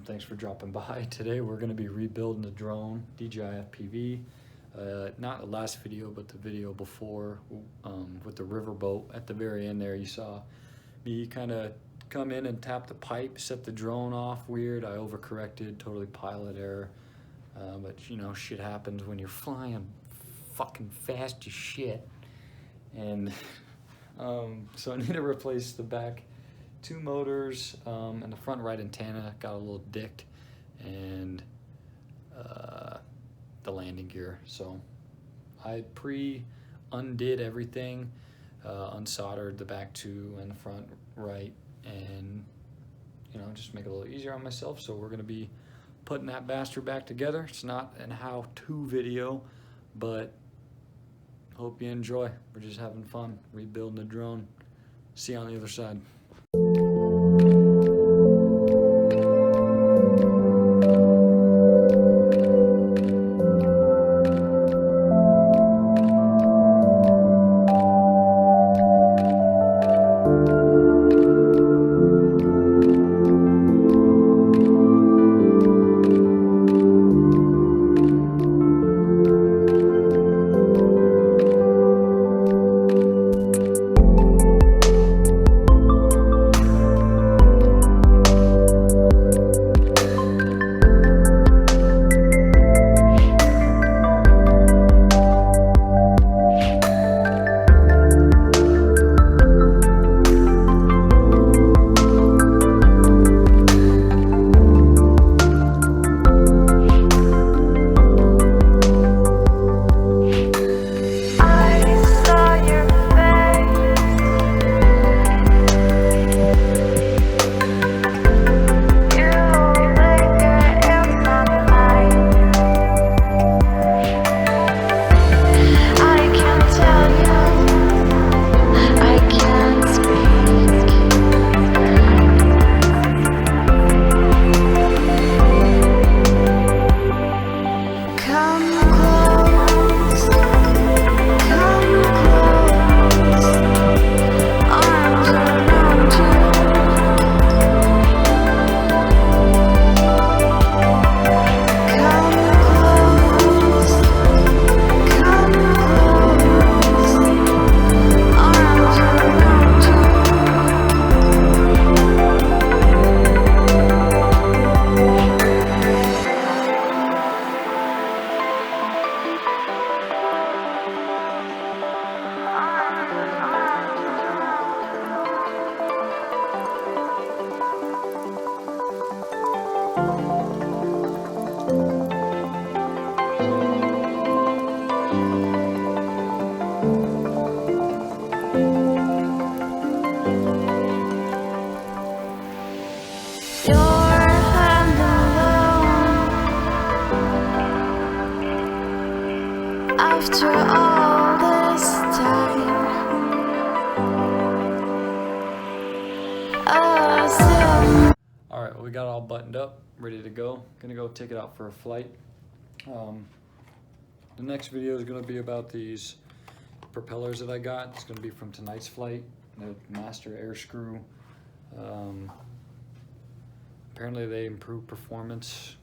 Thanks for dropping by. Today we're going to be rebuilding the drone, DJI FPV. Not the last video, but the video before with the riverboat. At the very end there, you saw me kind of come in and tap the pipe, set the drone off weird. I overcorrected, totally pilot error. But you know, shit happens when you're flying fucking fast as shit. And so I need to replace the back 2 motors and the front right antenna got a little dicked, and the landing gear. So I undid everything, unsoldered the back 2 and the front right, and you know, just make it a little easier on myself. So we're gonna be putting that bastard back together. It's not an how-to video, but hope you enjoy. We're just having fun rebuilding the drone. See you on the other side. After all this time, Alright, well, we got it all buttoned up, ready to go. Gonna go take it out for a flight. The next video is gonna be about these propellers that I got. It's gonna be from tonight's flight, the Master Air Screw. Apparently they improve performance.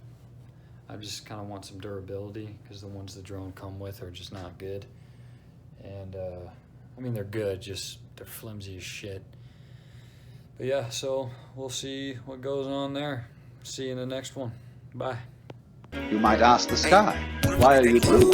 I just kind of want some durability because the ones the drone come with are just not good. And I mean, they're good, just they're flimsy as shit. But yeah, so we'll see what goes on there. See you in the next one. Bye. You might ask the sky, why are you blue?